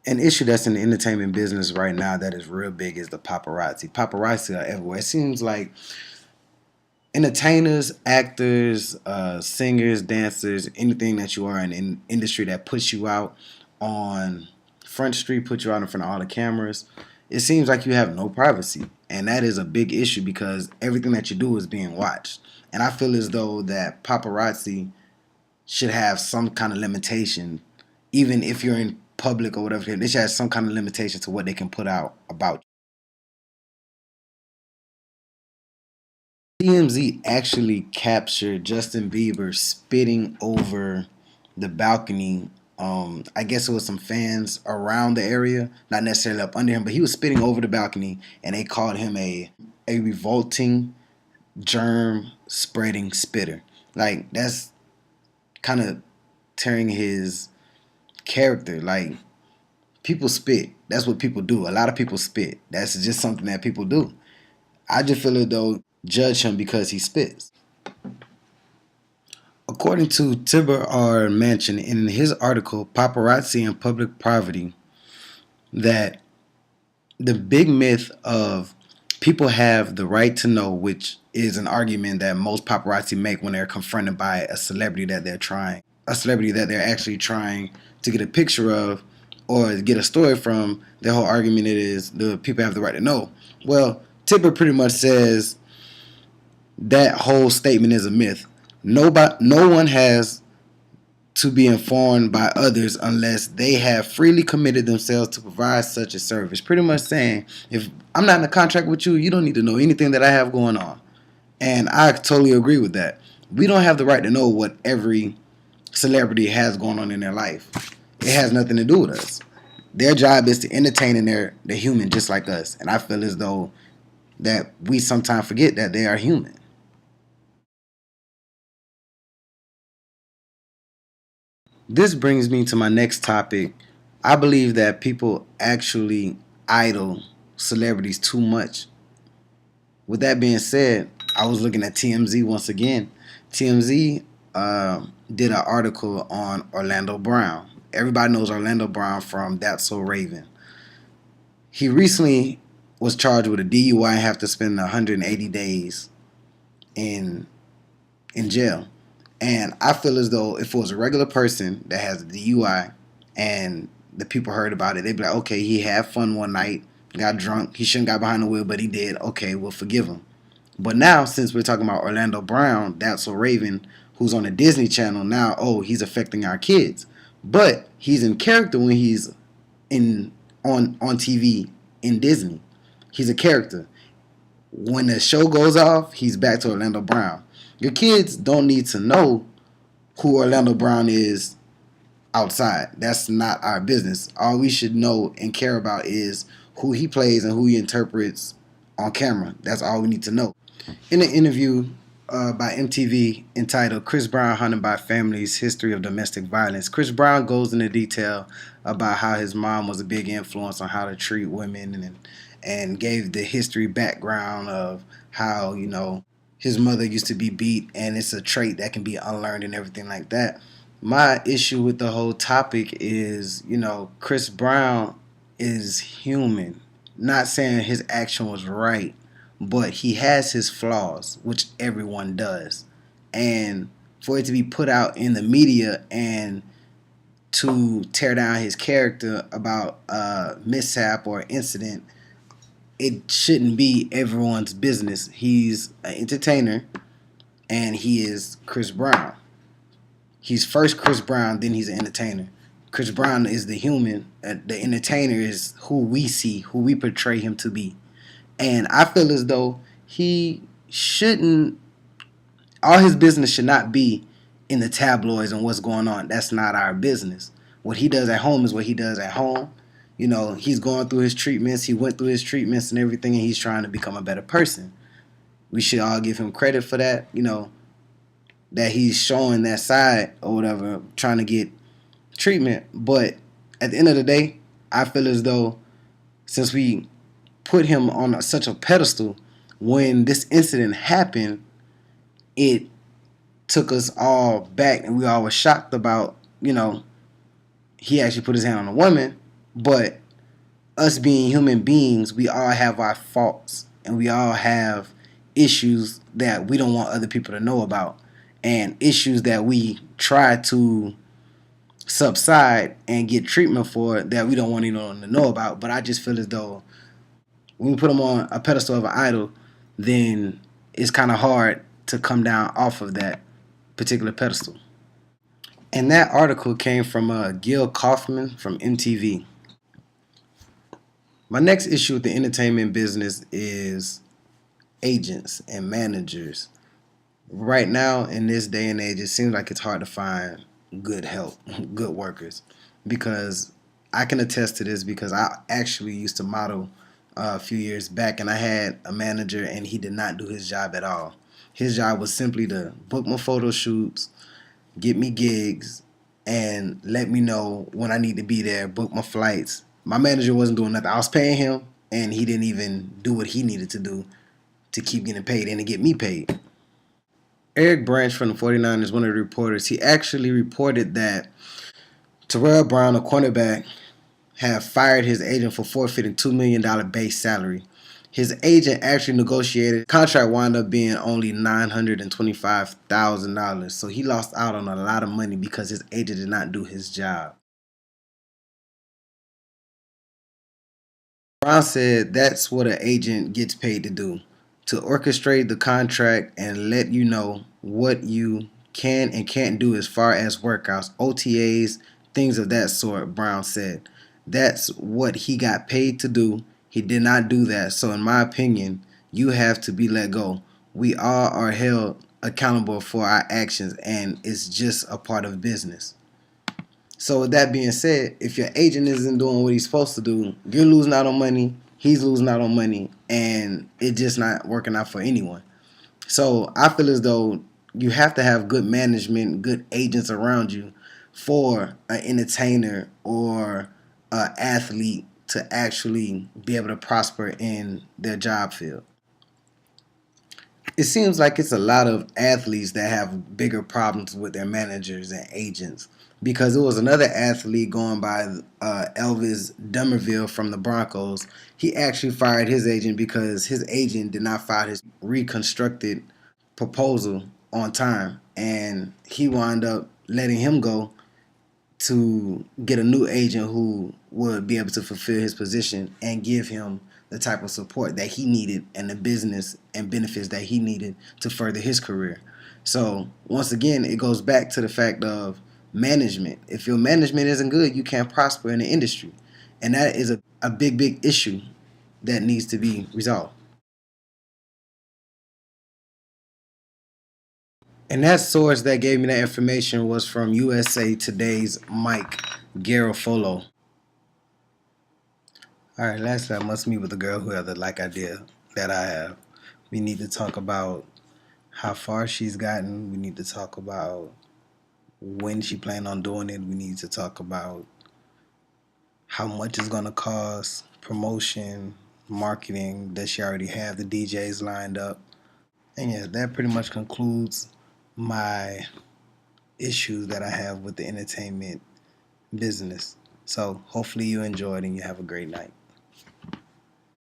An issue that's in the entertainment business right now that is real big is the paparazzi. Paparazzi are everywhere. It seems like entertainers, actors, singers, dancers, anything that you are in an industry that puts you out on Front Street, put you out in front of all the cameras, it seems like you have no privacy. And that is a big issue because everything that you do is being watched. And I feel as though that paparazzi should have some kind of limitation, even if you're in public or whatever. They should have some kind of limitation to what they can put out about you. TMZ actually captured Justin Bieber spitting over the balcony. I guess it was some fans around the area, not necessarily up under him, but he was spitting over the balcony, and they called him a revolting, germ spreading spitter. Like that's kind of tearing his character. Like people spit. That's what people do. A lot of people spit. That's just something that people do. I just feel as though judge him because he spits. According to Tibber R. Manchin in his article Paparazzi and Public Poverty, that the big myth of people have the right to know, which is an argument that most paparazzi make when they're confronted by a celebrity that they're actually trying to get a picture of or get a story from. Their whole argument is the people have the right to know. Well, Tipper pretty much says that whole statement is a myth. No one has to be informed by others unless they have freely committed themselves to provide such a service. Pretty much saying, if I'm not in a contract with you, you don't need to know anything that I have going on. And I totally agree with that. We don't have the right to know what every celebrity has going on in their life. It has nothing to do with us. Their job is to entertain and they're human just like us. And I feel as though that we sometimes forget that they are human. This brings me to my next topic. I believe that people actually idol celebrities too much. With that being said, I was looking at TMZ once again. TMZ did an article on Orlando Brown. Everybody knows Orlando Brown from That's So Raven. He recently was charged with a DUI and have to spend 180 days in jail. And I feel as though if it was a regular person that has a DUI and the people heard about it, they'd be like, okay, he had fun one night, got drunk, he shouldn't got behind the wheel, but he did. Okay, we'll forgive him. But now, since we're talking about Orlando Brown, That's So Raven, who's on the Disney Channel now, oh, he's affecting our kids. But he's in character when he's in on TV in Disney. He's a character. When the show goes off, he's back to Orlando Brown. Your kids don't need to know who Orlando Brown is outside. That's not our business. All we should know and care about is who he plays and who he interprets on camera. That's all we need to know. In an interview by MTV entitled Chris Brown Hunted by Families History of Domestic Violence, Chris Brown goes into detail about how his mom was a big influence on how to treat women and gave the history background of how, his mother used to be beat and it's a trait that can be unlearned and everything like that. My issue with the whole topic is, Chris Brown is human. Not saying his action was right, but he has his flaws, which everyone does. And for it to be put out in the media and to tear down his character about a mishap or incident, it shouldn't be everyone's business. He's an entertainer and he is Chris Brown. He's first Chris Brown, then he's an entertainer. Chris Brown is the human. The entertainer is who we see, who we portray him to be. And I feel as though he shouldn't, all his business should not be in the tabloids and what's going on. That's not our business. What he does at home is what he does at home. He's going through his treatments. He went through his treatments and everything, and he's trying to become a better person. We should all give him credit for that, that he's showing that side or whatever, trying to get treatment. But at the end of the day, I feel as though since we put him on such a pedestal, when this incident happened, it took us all back and we all were shocked about, he actually put his hand on a woman. But us being human beings, we all have our faults and we all have issues that we don't want other people to know about, and issues that we try to subside and get treatment for that we don't want anyone to know about. But I just feel as though when we put them on a pedestal of an idol, then it's kind of hard to come down off of that particular pedestal. And that article came from Gil Kaufman from MTV. My next issue with the entertainment business is agents and managers. Right now, in this day and age, it seems like it's hard to find good help, good workers, because I can attest to this because I actually used to model a few years back, and I had a manager, and he did not do his job at all. His job was simply to book my photo shoots, get me gigs, and let me know when I need to be there, book my flights. My manager wasn't doing nothing. I was paying him, and he didn't even do what he needed to do to keep getting paid and to get me paid. Eric Branch from the 49ers, one of the reporters, he actually reported that Terrell Brown, a cornerback, had fired his agent for forfeiting $2 million base salary. His agent actually negotiated. The contract wound up being only $925,000. So he lost out on a lot of money because his agent did not do his job. Brown said that's what an agent gets paid to do, to orchestrate the contract and let you know what you can and can't do as far as workouts, OTAs, things of that sort, Brown said. That's what he got paid to do. He did not do that. So, in my opinion, you have to be let go. We all are held accountable for our actions, and it's just a part of business. So with that being said, if your agent isn't doing what he's supposed to do, you're losing out on money, he's losing out on money, and it's just not working out for anyone. So I feel as though you have to have good management, good agents around you for an entertainer or an athlete to actually be able to prosper in their job field. It seems like it's a lot of athletes that have bigger problems with their managers and agents, because it was another athlete going by Elvis Dumervil from the Broncos. He actually fired his agent because his agent did not file his reconstructed proposal on time, and he wound up letting him go to get a new agent who would be able to fulfill his position and give him the type of support that he needed and the business and benefits that he needed to further his career. So once again, it goes back to the fact of management. If your management isn't good, you can't prosper in the industry. And that is a big, big issue that needs to be resolved. And that source that gave me that information was from USA Today's Mike Garofolo. All right, lastly, I must meet with a girl who has the like idea that I have. We need to talk about how far she's gotten. We need to talk about when she planned on doing it. We need to talk about how much it's going to cost, promotion, marketing. Does she already have the DJs lined up? And yeah, that pretty much concludes my issues that I have with the entertainment business. So hopefully you enjoyed and you have a great night.